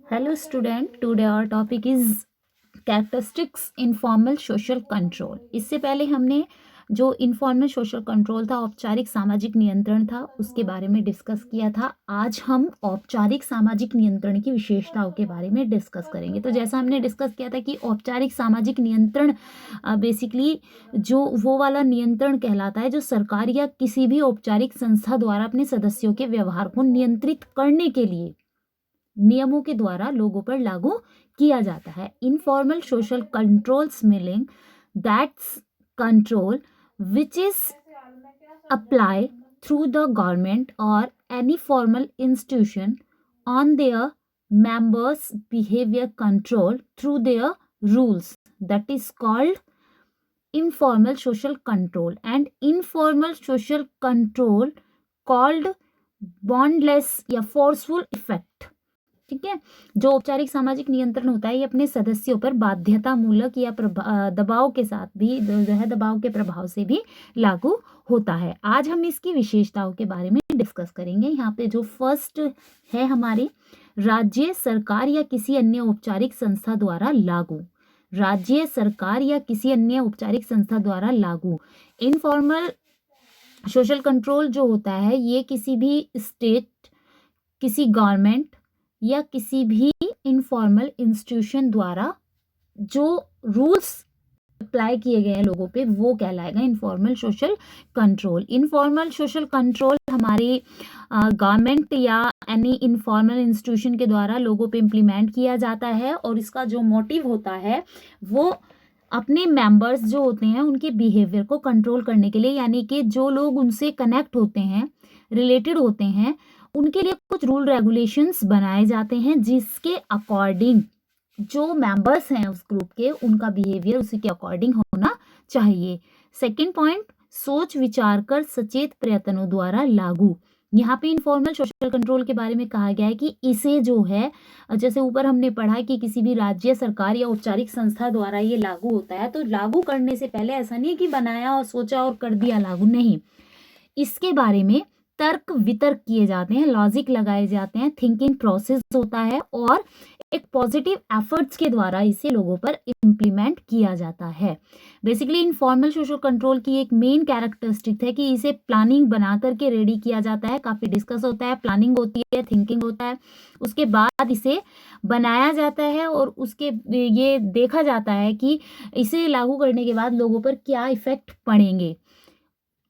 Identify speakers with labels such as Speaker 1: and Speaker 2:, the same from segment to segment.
Speaker 1: Hello student, today our topic is characteristics informal social control। इससे पहले हमने जो इनफॉर्मल सोशल कंट्रोल था, औपचारिक सामाजिक नियंत्रण था, उसके बारे में डिस्कस किया था। आज हम औपचारिक सामाजिक नियंत्रण की विशेषताओं के बारे में डिस्कस करेंगे। तो जैसा हमने डिस्कस किया था कि औपचारिक सामाजिक नियंत्रण बेसिकली जो वो वाला नियंत्रण कहलाता है जो सरकार या किसी भी औपचारिक संस्था द्वारा अपने सदस्यों के व्यवहार को नियंत्रित करने के लिए नियमों के द्वारा लोगों पर लागू किया जाता है। Informal social controls meaning that's control which is apply through the government और any formal institution on their members behavior control through their rules, that is called informal social control, and informal social control called bondless या forceful effect। ठीक है, जो औपचारिक सामाजिक नियंत्रण होता है ये अपने सदस्यों पर बाध्यतामूलक या दबाव के साथ भी जो है दबाव के प्रभाव से भी लागू होता है। आज हम इसकी विशेषताओं के बारे में डिस्कस करेंगे। यहाँ पे जो फर्स्ट है हमारी राज्य सरकार या किसी अन्य औपचारिक संस्था द्वारा लागू। राज्य सरकार या किसी अन्य औपचारिक संस्था द्वारा लागू इनफॉर्मल सोशल कंट्रोल जो होता है ये किसी भी स्टेट, किसी गवर्नमेंट या किसी भी इनफॉर्मल इंस्टीट्यूशन द्वारा जो रूल्स अप्लाई किए गए हैं लोगों पे वो कहलाएगा informal social control. Informal social control हमारी गवर्नमेंट या एनी इनफॉर्मल इंस्टीट्यूशन के द्वारा लोगों पे इम्प्लीमेंट किया जाता है और इसका जो मोटिव होता है वो अपने मेंबर्स जो होते हैं उनके बिहेवियर को कंट्रोल करने के लिए, यानी कि जो लोग उनसे कनेक्ट होते हैं, रिलेटेड होते हैं, उनके लिए कुछ रूल रेगुलेशंस बनाए जाते हैं जिसके अकॉर्डिंग जो मेंबर्स हैं उस ग्रुप के उनका बिहेवियर उसी के अकॉर्डिंग होना चाहिए। सेकंड पॉइंट, सोच विचार कर सचेत प्रयत्नों द्वारा लागू। यहाँ पे इनफॉर्मल सोशल कंट्रोल के बारे में कहा गया है कि इसे जो है जैसे ऊपर हमने पढ़ा कि किसी भी राज्य सरकार या औपचारिक संस्था द्वारा ये लागू होता है, तो लागू करने से पहले ऐसा नहीं है कि बनाया और सोचा और कर दिया लागू, नहीं, इसके बारे में तर्क वितर्क किए जाते हैं, लॉजिक लगाए जाते हैं, थिंकिंग प्रोसेस होता है और एक पॉजिटिव एफर्ट्स के द्वारा इसे लोगों पर इम्प्लीमेंट किया जाता है। बेसिकली इनफॉर्मल सोशल कंट्रोल की एक मेन कैरेक्टरिस्टिक है कि इसे प्लानिंग बना करके रेडी किया जाता है, काफ़ी डिस्कस होता है, प्लानिंग होती है, थिंकिंग होता है, उसके बाद इसे बनाया जाता है और उसके ये देखा जाता है कि इसे लागू करने के बाद लोगों पर क्या इफेक्ट पड़ेंगे।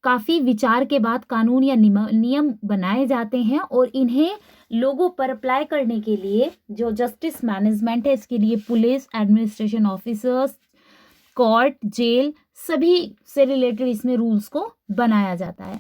Speaker 1: काफ़ी विचार के बाद कानून या नियम बनाए जाते हैं और इन्हें लोगों पर अप्लाई करने के लिए जो जस्टिस मैनेजमेंट है इसके लिए police, administration officers, court, jail सभी से रिलेटेड इसमें रूल्स को बनाया जाता है।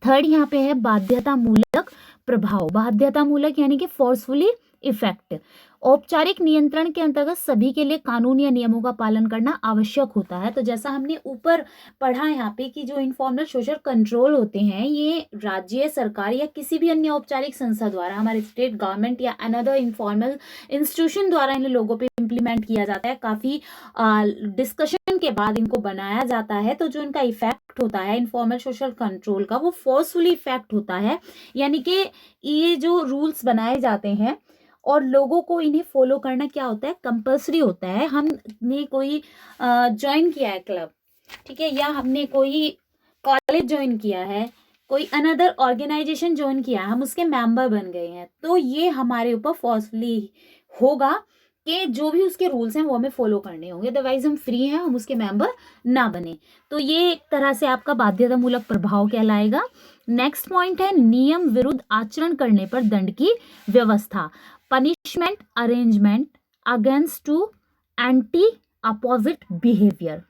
Speaker 1: थर्ड यहाँ पे है बाध्यतामूलक प्रभाव। बाध्यतामूलक यानी कि फोर्सफुली इफेक्ट। औपचारिक नियंत्रण के अंतर्गत सभी के लिए कानून या नियमों का पालन करना आवश्यक होता है। तो जैसा हमने ऊपर पढ़ा यहाँ पे कि जो इनफॉर्मल सोशल कंट्रोल होते हैं ये राज्य सरकार या किसी भी अन्य औपचारिक संस्था द्वारा, हमारे स्टेट गवर्नमेंट या अनदर इनफॉर्मल इंस्टीट्यूशन द्वारा इन लोगों पे इम्प्लीमेंट किया जाता है। काफ़ी डिस्कशन के बाद इनको बनाया जाता है। तो जो इनका इफेक्ट होता है इनफॉर्मल सोशल कंट्रोल का वो फोर्सफुली इफेक्ट होता है, यानी कि ये जो रूल्स बनाए जाते हैं और लोगों को इन्हें फॉलो करना क्या होता है, कंपल्सरी होता है। हमने कोई ज्वाइन किया है क्लब, ठीक है, या हमने कोई कॉलेज ज्वाइन किया है, कोई अनदर ऑर्गेनाइजेशन ज्वाइन किया है, हम उसके मेंबर बन गए हैं, तो ये हमारे ऊपर फोर्सफुली होगा कि जो भी उसके रूल्स हैं वो हमें फॉलो करने होंगे, अदरवाइज हम फ्री हैं, हम उसके मेंबर ना बने। तो ये एक तरह से आपका बाध्यतामूलक प्रभाव कहलाएगा। नेक्स्ट पॉइंट है नियम विरुद्ध आचरण करने पर दंड की व्यवस्था। Punishment arrangement against to anti opposite behaviour.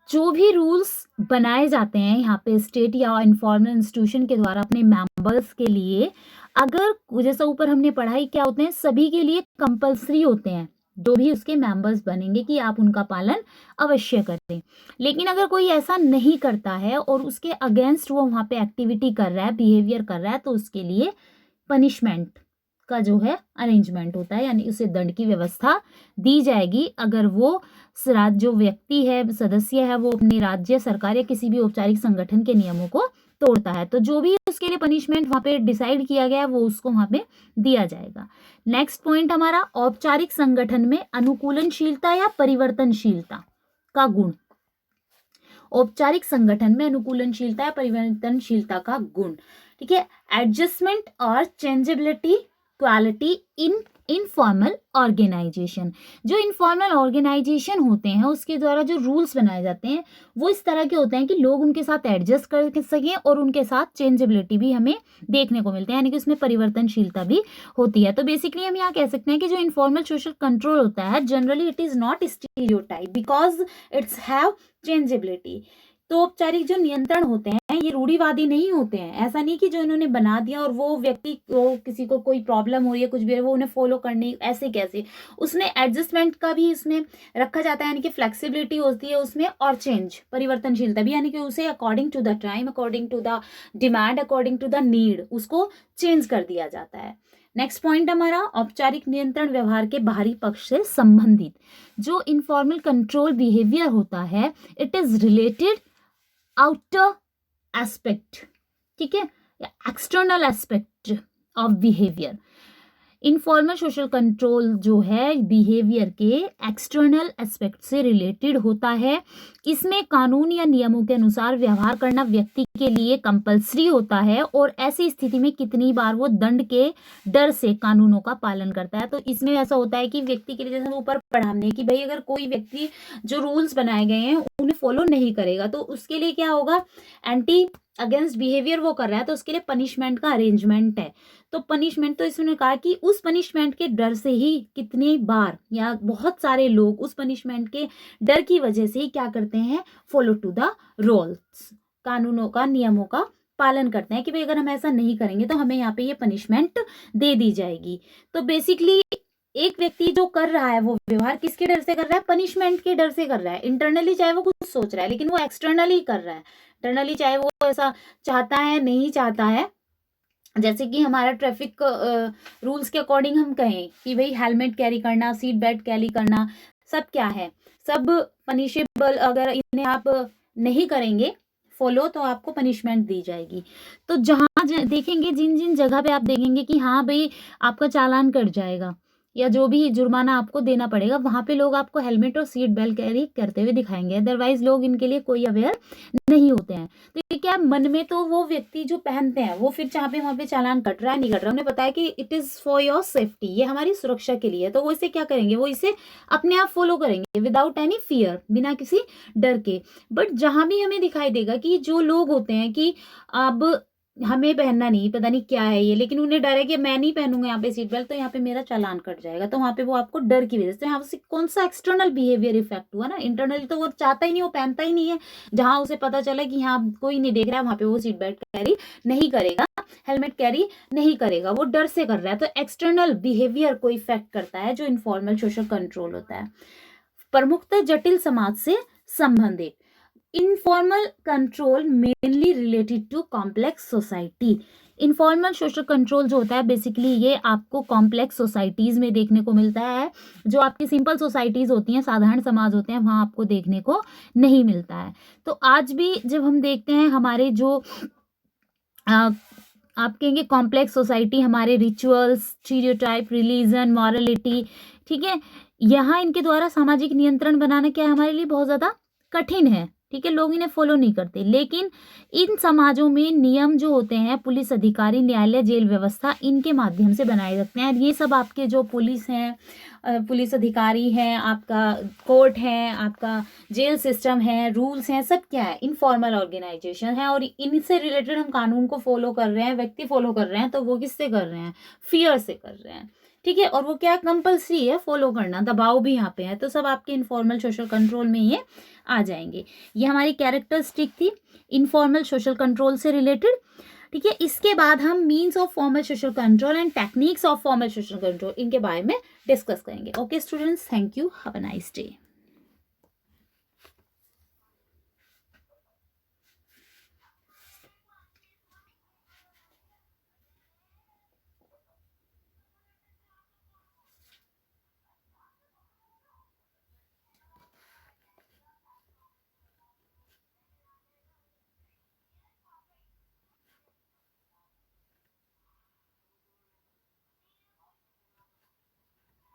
Speaker 1: जो भी रूल्स बनाए जाते हैं यहाँ पे स्टेट या इनफॉर्मल इंस्टीट्यूशन के द्वारा अपने मेंबर्स के लिए, अगर जैसा ऊपर हमने पढ़ाई क्या होते हैं सभी के लिए कंपल्सरी होते हैं, जो भी उसके मेंबर्स बनेंगे कि आप उनका पालन अवश्य करें। लेकिन अगर कोई ऐसा नहीं करता है और उसके अगेंस्ट वो वहाँ पे एक्टिविटी कर रहा है, बिहेवियर कर रहा है, तो उसके लिए पनिशमेंट का जो है अरेंजमेंट होता है, यानी उसे दंड की व्यवस्था दी जाएगी अगर वो जो व्यक्ति है, सदस्य है, वो अपने राज्य सरकार या किसी भी औपचारिक संगठन के नियमों को तोड़ता है, तो जो भी उसके लिए पनिशमेंट वहाँ पे डिसाइड किया गया है वो उसको वहाँ पे दिया जाएगा। नेक्स्ट पॉइंट हमारा, औपचारिक संगठन में अनुकूलनशीलता या परिवर्तनशीलता का गुण। औपचारिक संगठन में अनुकूलनशीलता या परिवर्तनशीलता का गुण, ठीक है। एडजस्टमेंट और changeability quality in informal organisation. जो इनफॉर्मल ऑर्गेनाइजेशन होते हैं उसके द्वारा जो रूल्स बनाए जाते हैं वो इस तरह के होते हैं कि लोग उनके साथ एडजस्ट कर सकें और उनके साथ चेंजेबिलिटी भी हमें देखने को मिलते हैं, यानी कि उसमें परिवर्तनशीलता भी होती है। तो बेसिकली हम यहाँ कह सकते हैं कि जो इनफॉर्मल सोशल कंट्रोल होता है generally it is not stereotype because it's have changeability. तो औपचारिक जो नियंत्रण होते हैं ये रूढ़िवादी नहीं होते हैं। ऐसा नहीं कि जो इन्होंने बना दिया और वो व्यक्ति को किसी को कोई प्रॉब्लम हो रही है कुछ भी है वो उन्हें फॉलो करने ऐसे कैसे, उसमें एडजस्टमेंट का भी इसमें रखा जाता है, यानी कि फ्लेक्सिबिलिटी होती है उसमें, और चेंज परिवर्तनशीलता भी, यानी कि उसे according to the time, according to the demand, according to the need उसको चेंज कर दिया जाता है। नेक्स्ट पॉइंट हमारा, औपचारिक नियंत्रण व्यवहार के बाहरी पक्ष से संबंधित। जो इनफॉर्मल कंट्रोल बिहेवियर होता है it is related outer aspect, ठीक है, या external aspect of behaviour. Informal social control जो है बिहेवियर के एक्सटर्नल एस्पेक्ट से रिलेटेड होता है। इसमें कानून या नियमों के अनुसार व्यवहार करना व्यक्ति के लिए कंपल्सरी होता है और ऐसी स्थिति में कितनी बार वो दंड के डर से कानूनों का पालन करता है। तो इसमें ऐसा होता है कि व्यक्ति के लिए, जैसे ऊपर पढ़ा हमने कि भाई अगर कोई व्यक्ति जो रूल्स बनाए गए हैं उन्हें फॉलो नहीं करेगा तो उसके लिए क्या होगा, एंटी अगेंस्ट बिहेवियर वो कर रहा है तो उसके लिए पनिशमेंट का अरेंजमेंट है। तो पनिशमेंट, तो इसने कहा कि उस पनिशमेंट के डर से ही कितनी बार या बहुत सारे लोग उस पनिशमेंट के डर की वजह से ही क्या करते हैं, फॉलो टू द रूल्स, कानूनों का नियमों का पालन करते हैं कि भाई अगर हम ऐसा नहीं करेंगे तो हमें यहाँ पे ये पनिशमेंट दे दी जाएगी। तो बेसिकली एक व्यक्ति जो कर रहा है वो व्यवहार किसके डर से कर रहा है, पनिशमेंट के डर से कर रहा है। इंटरनली चाहे वो कुछ सोच रहा है लेकिन वो एक्सटर्नली कर रहा है, इंटरनली चाहे वो ऐसा चाहता है नहीं चाहता है। जैसे कि हमारा ट्रैफिक रूल्स के अकॉर्डिंग हम कहें कि भाई हेलमेट कैरी करना, सीट बेल्ट कैरी करना, सब क्या है, सब पनिशेबल। अगर इन्हें आप नहीं करेंगे फॉलो तो आपको पनिशमेंट दी जाएगी। तो जहाँ देखेंगे, जिन जिन जगह पे आप देखेंगे कि हाँ भाई आपका चालान कट जाएगा या जो भी जुर्माना आपको देना पड़ेगा, वहाँ पे लोग आपको हेलमेट और सीट बेल्ट कैरी करते हुए दिखाएंगे, अदरवाइज लोग इनके लिए कोई अवेयर नहीं होते हैं। तो ये क्या, मन में तो वो व्यक्ति जो पहनते हैं वो फिर जहाँ पे वहाँ पे चालान कट रहा है नहीं कट रहा, उन्हें पता है कि it is for your safety, ये हमारी सुरक्षा के लिए, तो वो इसे क्या करेंगे, वो इसे अपने आप फॉलो करेंगे विदाउट एनी फियर, बिना किसी डर के। बट जहाँ भी हमें दिखाई देगा कि जो लोग होते हैं कि अब हमें पहनना नहीं, पता नहीं क्या है ये, लेकिन उन्हें डर है कि मैं नहीं पहनूंगा यहाँ पे सीट बेल्ट तो यहाँ पे मेरा चालान कट जाएगा, तो वहाँ पे वो आपको डर की वजह से, यहाँ से कौन सा एक्सटर्नल बिहेवियर इफेक्ट हुआ ना, इंटरनली तो वो चाहता ही नहीं, वो पहनता ही नहीं है। जहाँ उसे पता चला कि यहाँ कोई नहीं देख रहा है वहाँ पे वो सीट बेल्ट कैरी नहीं करेगा, हेलमेट कैरी नहीं करेगा, वो डर से कर रहा है। तो एक्सटर्नल बिहेवियर को इफेक्ट करता है जो इनफॉर्मल सोशल कंट्रोल होता है। प्रमुखतः जटिल समाज से संबंधित। Informal control mainly related to complex society. Informal social control जो होता है बेसिकली ये आपको कॉम्प्लेक्स सोसाइटीज़ में देखने को मिलता है। जो आपकी सिंपल सोसाइटीज़ होती हैं, साधारण समाज होते हैं, वहाँ आपको देखने को नहीं मिलता है। तो आज भी जब हम देखते हैं हमारे जो आप कहेंगे कॉम्प्लेक्स सोसाइटी, हमारे रिचुअल्स, स्टीरियोटाइप, रिलीजन, मॉरलिटी, ठीक है, यहाँ इनके द्वारा सामाजिक नियंत्रण बनाना क्या है, हमारे लिए बहुत ज़्यादा कठिन है, ठीक है, लोग इन्हें फॉलो नहीं करते। लेकिन इन समाजों में नियम जो होते हैं, पुलिस अधिकारी, न्यायालय, जेल व्यवस्था, इनके माध्यम से बनाए जाते हैं। ये सब आपके जो पुलिस हैं, पुलिस अधिकारी हैं, आपका कोर्ट है, आपका जेल सिस्टम है, रूल्स हैं, सब क्या है, इनफॉर्मल ऑर्गेनाइजेशन है। और इनसे रिलेटेड हम कानून को फॉलो कर रहे हैं, व्यक्ति फॉलो कर रहे हैं, तो वो किससे कर रहे हैं, फियर से कर रहे हैं, ठीक है। और वो क्या कंपल्सरी है फॉलो करना, दबाव भी यहाँ पे है, तो सब आपके इनफॉर्मल सोशल कंट्रोल में ये आ जाएंगे। ये हमारी कैरेक्टरिस्टिक थी इनफॉर्मल सोशल कंट्रोल से रिलेटेड, ठीक है। इसके बाद हम means of formal social control and techniques of formal social control, इनके बारे में डिस्कस करेंगे। Okay students, thank you, have a nice day.